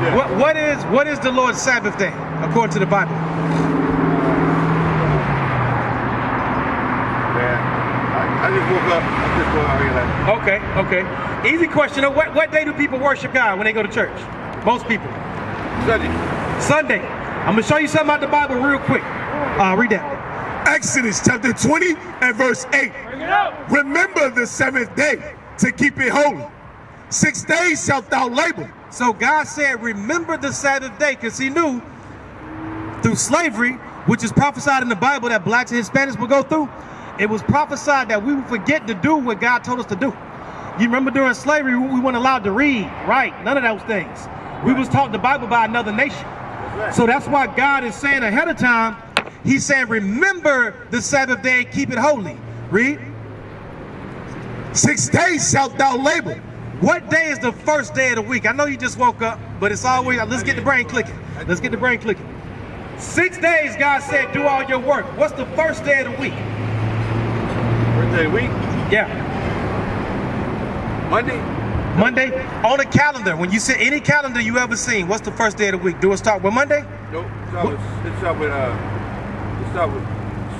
Yeah. What is the Lord's Sabbath day according to the Bible? I just woke up. I'm just going out here like. Okay. Easy question. What day do people worship God when they go to church? Most people. Sunday. I'm going to show you something out the Bible real quick. Read that. Exodus chapter 20 and verse 8. Remember the seventh day to keep it holy. 6 days shalt thou labor. So God said, remember the Sabbath day, because he knew through slavery, which is prophesied in the Bible that blacks and Hispanics would go through, it was prophesied that we would forget to do what God told us to do. You remember during slavery, we weren't allowed to read, write, none of those things. We was taught the Bible by another nation. So that's why God is saying ahead of time, he's saying, remember the Sabbath day and keep it holy. Read. 6 days shalt thou labor. What day is the first day of the week? I know you just woke up, but it's always, let's get the brain clicking. Let's get the brain clicking. 6 days, God said, do all your work. What's the first day of the week? First day of the week? Yeah. Monday? On the calendar. When you see any calendar you ever seen, what's the first day of the week? Do it start with Monday? Nope. It start with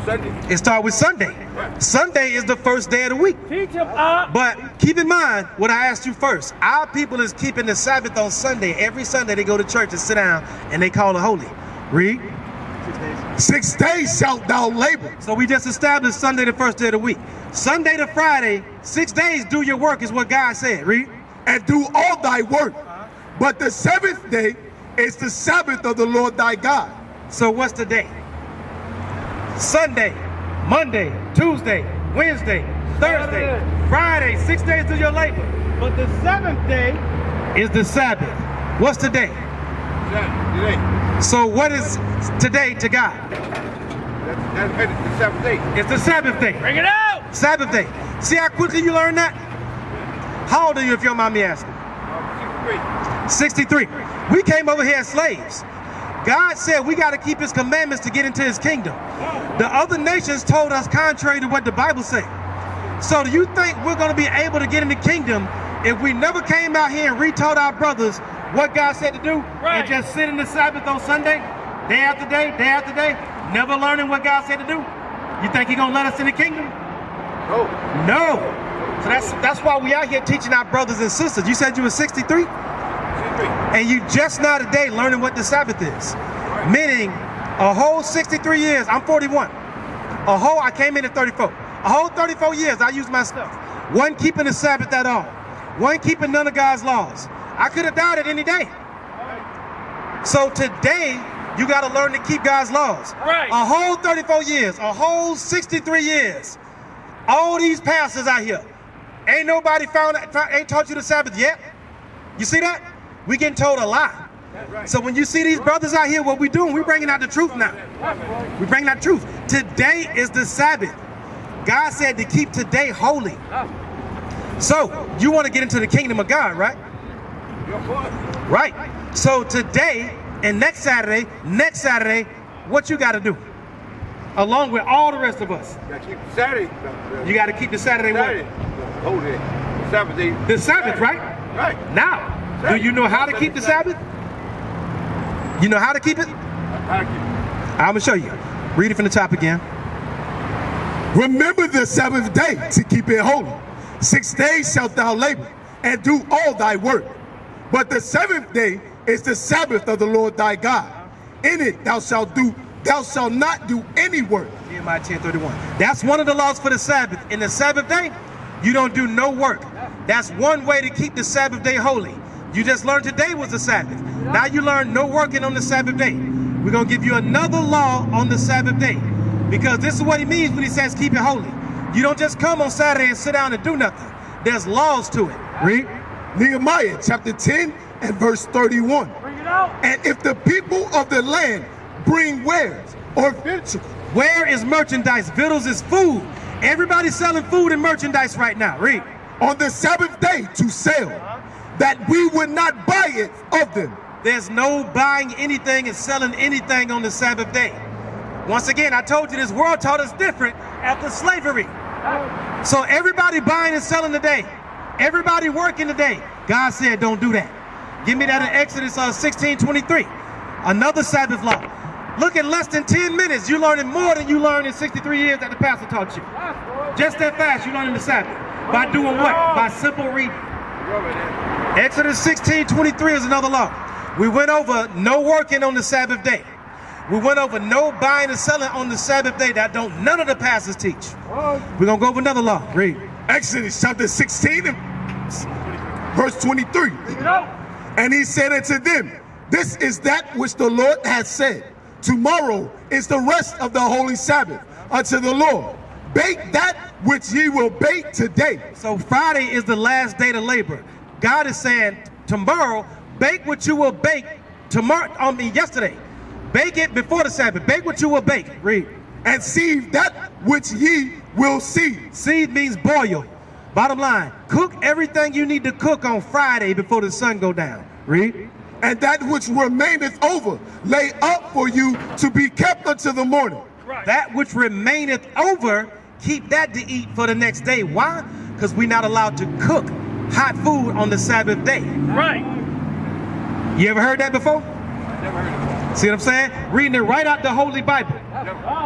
Sunday. It start with Sunday. Right. Sunday is the first day of the week. Teach them up. But keep in mind what I asked you first. Our people is keeping the Sabbath on Sunday. Every Sunday they go to church and sit down and they call it holy. Read. 6 days shalt thou labor. So we just established Sunday the first day of the week. Sunday to Friday, 6 days do your work is what God said. Read. And do all thy work. But the seventh day is the Sabbath of the Lord thy God. So what's the day? Sunday, Monday, Tuesday, Wednesday, Thursday, Friday. 6 days do your labor. But the seventh day is the Sabbath. What's today? Today. So what is today to God? That's the Sabbath day. It's the Sabbath day. Bring it out. Sabbath day. See how quickly you learn that? How old are you if you don't mind me asking? 63. We came over here as slaves. God said we got to keep his commandments to get into his kingdom. The other nations told us contrary to what the Bible said. So do you think we're going to be able to get in the kingdom if we never came out here and retold our brothers what God said to do? Right. And just sit in the Sabbath on Sunday, day after day, never learning what God said to do? You think he's going to let us in the kingdom? No. So that's why we out here teaching our brothers and sisters. You said you were 63? And you just now today learning what the Sabbath is. Meaning a whole 63 years, I'm 41. I came in at 34. A whole 34 years I used my stuff. Wasn't keeping the Sabbath at all. Wasn't keeping none of God's laws. I could have died at any day. So today, you got to learn to keep God's laws. Right. A whole 34 years, a whole 63 years. All these pastors out here. Ain't nobody ain't taught you the Sabbath yet. You see that? We getting told a lie. So when you see these brothers out here, what we doing? We bringing out the truth now. We bringing out truth. Today is the Sabbath. God said to keep today holy. So you want to get into the kingdom of God, right? Right. So today and next Saturday, what you got to do? Along with all the rest of us. You got to keep Saturday. You got to keep the Saturday what? Holy. Sabbath day. The Sabbath, right? Right. Now, do you know how to keep the Sabbath? You know how to keep it? I'm going to show you. Read it from the top again. Remember the seventh day to keep it holy. 6 days shalt thou labor and do all thy work. But the seventh day is the Sabbath of the Lord thy God. In it thou shalt not do any work. Nehemiah 10:31. That's one of the laws for the Sabbath. In the Sabbath day, you don't do no work. That's one way to keep the Sabbath day holy. You just learned today was the Sabbath. Now you learn no working on the Sabbath day. We're going to give you another law on the Sabbath day. Because this is what he means when he says keep it holy. You don't just come on Saturday and sit down and do nothing. There's laws to it. Read Nehemiah chapter 10 and verse 31. Bring it out. And if the people of the land bring wares or victuals. Where is merchandise? Victuals is food. Everybody's selling food and merchandise right now. Read. On the Sabbath day to sell, that we would not buy it of them. There's no buying anything and selling anything on the Sabbath day. Once again, I told you this world taught us different after slavery. So everybody buying and selling today. Everybody working today. God said don't do that. Give me that in Exodus 16:23. Another Sabbath law. Look, in less than 10 minutes, you're learning more than you learned in 63 years that the pastor taught you. Just that fast, you're learning the Sabbath. By doing what? By simple reading. Exodus 16:23 is another law. We went over no working on the Sabbath day. We went over no buying and selling on the Sabbath day. That don't none of the pastors teach. We're going to go over another law. Read. Exodus chapter 16 and verse 23. And he said unto them, this is that which the Lord hath said. Tomorrow is the rest of the holy Sabbath unto the Lord. Bake that which ye will bake today. So Friday is the last day to labor. God is saying tomorrow, bake what you will bake tomorrow. Yesterday. Bake it before the Sabbath. Bake what you will bake. Read. And seethe that which ye will seethe. Seethe means boil. Bottom line, cook everything you need to cook on Friday before the sun go down. Read. And that which remaineth over, lay up for you to be kept until the morning. Right. That which remaineth over, keep that to eat for the next day. Why? Because we're not allowed to cook hot food on the Sabbath day. Right. You ever heard that before? Never heard of See what I'm saying? Reading it right out the Holy Bible.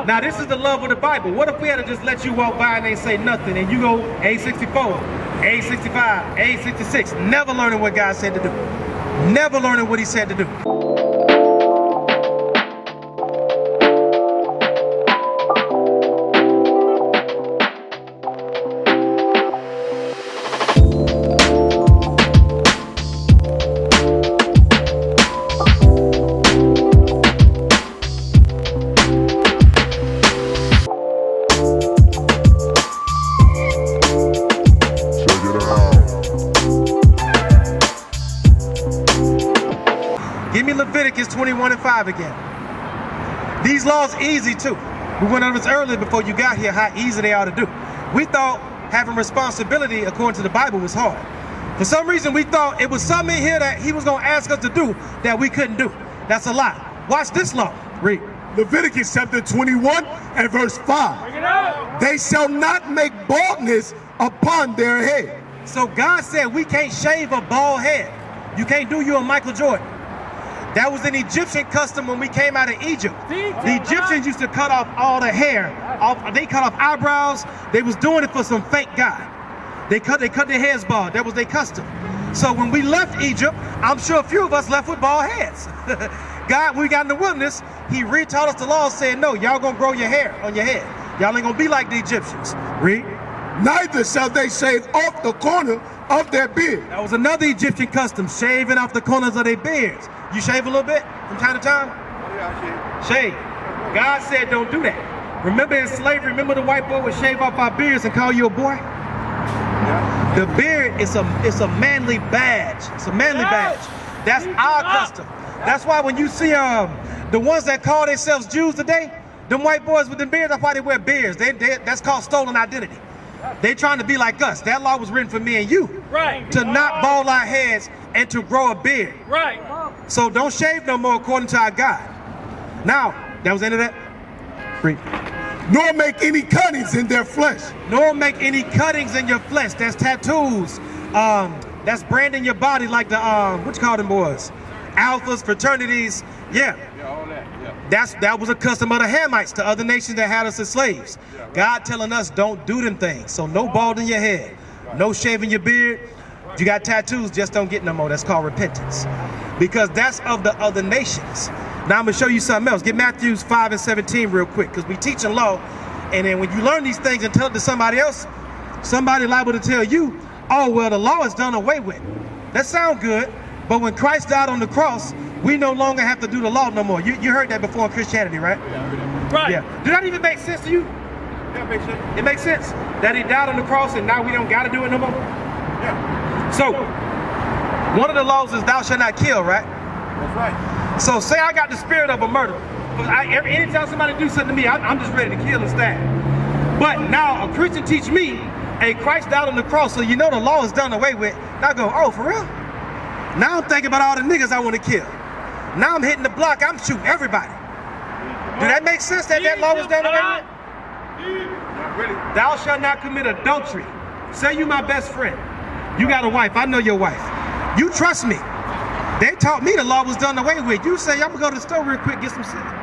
Now this is the love of the Bible. What if we had to just let you walk by and they say nothing and you go A64, A65, A66, never learning what God said to do. Never learning what he said to do. Give me Leviticus 21:5 again. These laws easy too. We went over this earlier before you got here, how easy they are to do. We thought having responsibility according to the Bible was hard. For some reason we thought it was something in here that he was going to ask us to do that we couldn't do. That's a lie. Watch this law. Read. Leviticus chapter 21 and verse 5. They shall not make baldness upon their head. So God said we can't shave a bald head. You can't do you a Michael Jordan. That was an Egyptian custom when we came out of Egypt. The Egyptians used to cut off all the hair. They cut off eyebrows. They was doing it for some fake God. They cut their heads bald. That was their custom. So when we left Egypt, I'm sure a few of us left with bald heads. God, we got in the wilderness, he retaught us the law, saying, no, y'all gonna grow your hair on your head. Y'all ain't gonna be like the Egyptians. Read. Neither shall they shave off the corner of their beard. That was another Egyptian custom, shaving off the corners of their beards. You shave a little bit from time to time? Yeah, Shave. God said don't do that. Remember in slavery, remember the white boy would shave off our beards and call you a boy? Yeah. The beard is a manly badge. It's a manly badge. That's our custom. That's why when you see the ones that call themselves Jews today, them white boys with them beards, that's why they wear beards. That's called stolen identity. They trying to be like us. That law was written for me and you. Right. To not bald our heads and to grow a beard. Right. So don't shave no more according to our God. Now, that was the end of that. Read. Nor make any cuttings in their flesh. Nor make any cuttings in your flesh. That's tattoos. That's branding your body like the, what you call them boys? Alphas, fraternities. Yeah. Yeah, all that. Yeah. That was a custom of the Hamites to other nations that had us as slaves. God telling us don't do them things. So no balding your head. No shaving your beard. If you got tattoos, just don't get no more. That's called repentance. Because that's of the other nations. Now I'm going to show you something else. Get Matthew 5:17 real quick, because we teach in law. And then when you learn these things and tell it to somebody else, somebody liable to tell you, oh, well, the law is done away with. That sounds good. But when Christ died on the cross, we no longer have to do the law no more. You heard that before in Christianity, right? Yeah, I heard that. Right. Yeah. Does that even make sense to you? Yeah, makes sense. It makes sense that he died on the cross and now we don't got to do it no more? Yeah, So, one of the laws is thou shalt not kill, right? that's right. So say I got the spirit of a murderer. Anytime somebody do something to me, I'm just ready to kill and stab. But now a Christian teach me, hey, Christ died on the cross, so you know the law is done away with. Now I go, oh, for real? Now I'm thinking about all the niggas I want to kill. Now I'm hitting the block, I'm shooting everybody. Do that make sense that law was done away with? Not really. Thou shalt not commit adultery. Say you my best friend. You got a wife, I know your wife. You trust me. They taught me the law was done away with. You say, I'm gonna go to the store real quick, get some cigarettes.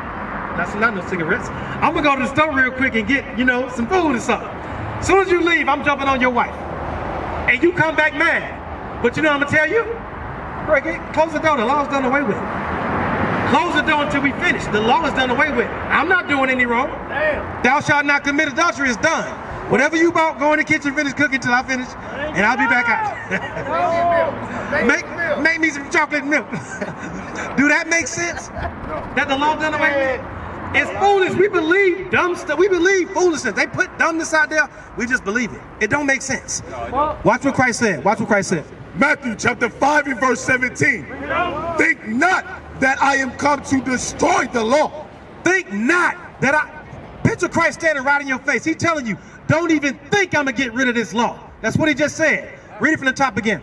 That's not no cigarettes. I'm gonna go to the store real quick and get, some food or something. As soon as you leave, I'm jumping on your wife. And you come back mad. But you know what I'm gonna tell you? Bro, close the door, the law's done away with. Close the door until we finish. The law is done away with. I'm not doing any wrong. Damn. Thou shalt not commit adultery is done. Whatever you bought, go in the kitchen, finish cooking till I finish, and I'll be back out. make me some chocolate milk. Do that make sense? That the law done away with? It's foolish. We believe dumb stuff. We believe foolishness. They put dumbness out there. We just believe it. It don't make sense. Watch what Christ said. Watch what Christ said. Matthew chapter 5 and verse 17. Think not that I am come to destroy the law. Think not that picture Christ standing right in your face. He's telling you, don't even think I'm going to get rid of this law. That's what he just said. Read it from the top again.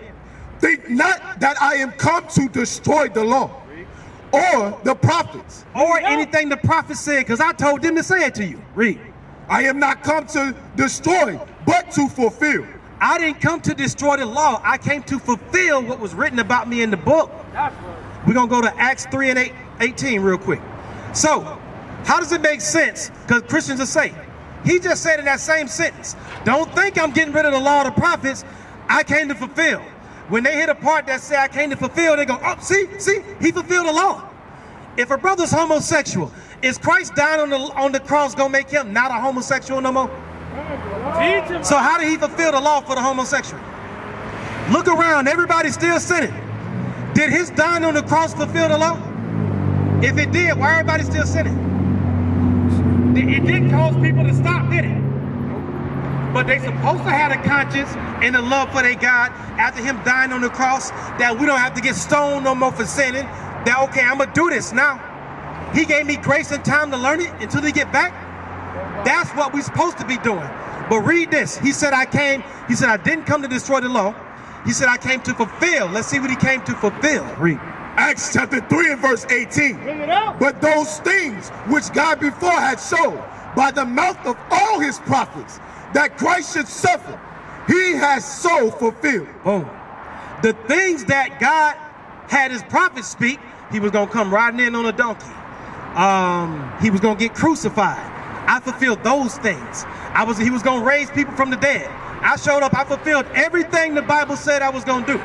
Think not that I am come to destroy the law or the prophets. Or anything the prophets said, because I told them to say it to you. Read. I am not come to destroy, but to fulfill. I didn't come to destroy the law. I came to fulfill what was written about me in the book. We're going to go to Acts 3 and 18 real quick. So, how does it make sense? Because Christians are saying, he just said in that same sentence, don't think I'm getting rid of the law of the prophets. I came to fulfill. When they hit a part that say I came to fulfill, they go, oh, see, he fulfilled the law. If a brother's homosexual, is Christ dying on the cross going to make him not a homosexual no more? So how did he fulfill the law for the homosexual? Look around, everybody's still sinning. Did his dying on the cross fulfill the law? If it did, why everybody still sinning? It didn't cause people to stop, did it? But they supposed to have a conscience and a love for their God after him dying on the cross, that we don't have to get stoned no more for sinning. That, okay, I'm going to do this now. He gave me grace and time to learn it until he get back. That's what we're supposed to be doing. But read this. He said, I didn't come to destroy the law. He said, I came to fulfill. Let's see what he came to fulfill. Read. Acts chapter 3 and verse 18. But those things which God before had showed by the mouth of all his prophets, that Christ should suffer, he has so fulfilled. Boom. The things that God had his prophets speak, he was going to come riding in on a donkey. He was going to get crucified. I fulfilled those things. He was going to raise people from the dead. I showed up. I fulfilled everything the Bible said I was going to do.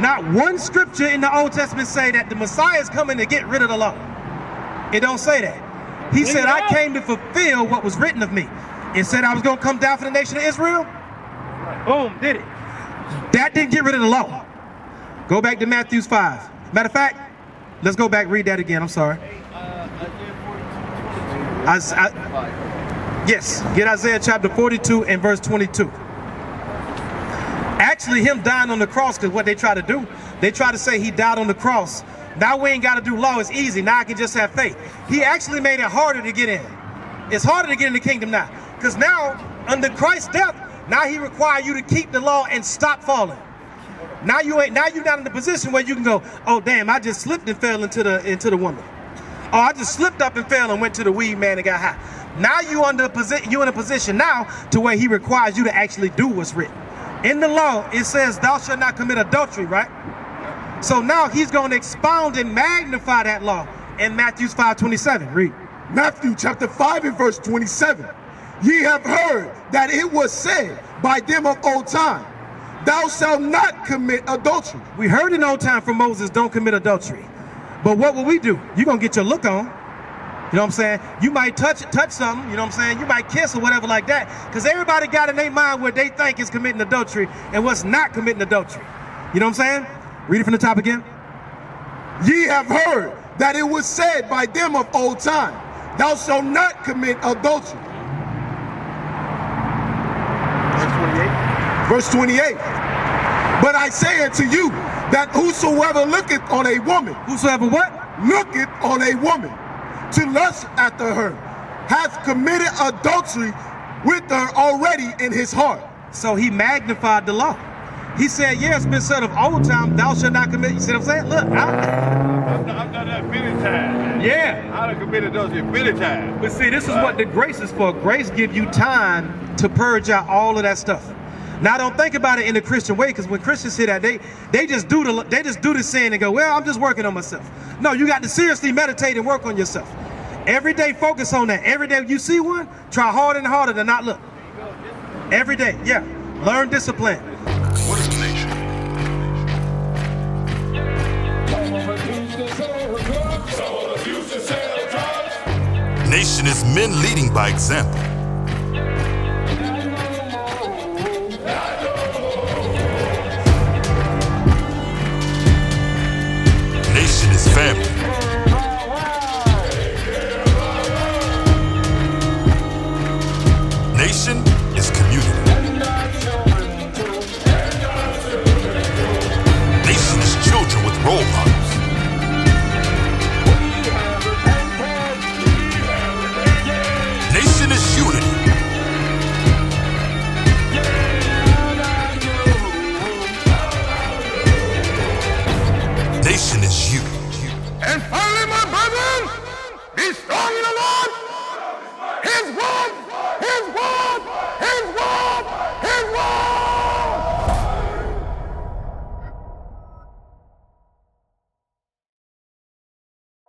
Not one scripture in the Old Testament say that the Messiah is coming to get rid of the law. It don't say that. He said, I came to fulfill what was written of me. It said I was going to come down for the nation of Israel. Boom, did it. That didn't get rid of the law. Go back to Matthew 5. Matter of fact, let's go back, read that again. I'm sorry. Yes, get Isaiah chapter 42 and verse 22. Actually, him dying on the cross, because what they try to do, they try to say he died on the cross. Now we ain't got to do law, it's easy. Now I can just have faith. He actually made it harder to get in. It's harder to get in the kingdom now. Because now, under Christ's death, now he requires you to keep the law and stop falling. Now you're not in the position where you can go, oh damn, I just slipped and fell into the woman. Oh, I just slipped up and fell and went to the weed man and got high. Now you're in a position now to where he requires you to actually do what's written. In the law, it says, thou shalt not commit adultery, right? So now he's going to expound and magnify that law in Matthew 5:27. Read. Matthew chapter 5 and verse 27. Ye have heard that it was said by them of old time, thou shalt not commit adultery. We heard in old time from Moses, don't commit adultery. But what will we do? You're going to get your look on. You know what I'm saying? You might touch something, you know what I'm saying? You might kiss or whatever like that. Because everybody got in their mind what they think is committing adultery and what's not committing adultery. You know what I'm saying? Read it from the top again. Ye have heard that it was said by them of old time, thou shalt not commit adultery. Verse 28. But I say unto you that whosoever looketh on a woman, whosoever what? Looketh on a woman to lust after her, hath committed adultery with her already in his heart. So he magnified the law. He said, yeah, it's been said of old time, thou shalt not commit. You see what I'm saying? Look, I've done that many times. Yeah. I done committed adultery many times. But see, this is what the grace is for. Grace gives you time to purge out all of that stuff. Now don't think about it in the Christian way, because when Christians hear that, they just do the sin and go, well, I'm just working on myself. No, you got to seriously meditate and work on yourself. Every day, focus on that. Every day you see one, try harder and harder to not look. Every day, yeah. Learn discipline. What is a nation? Nation is men leading by example. Nation is family. Nation is community. Nation is children with role models. Nation is unity. Nation is you. And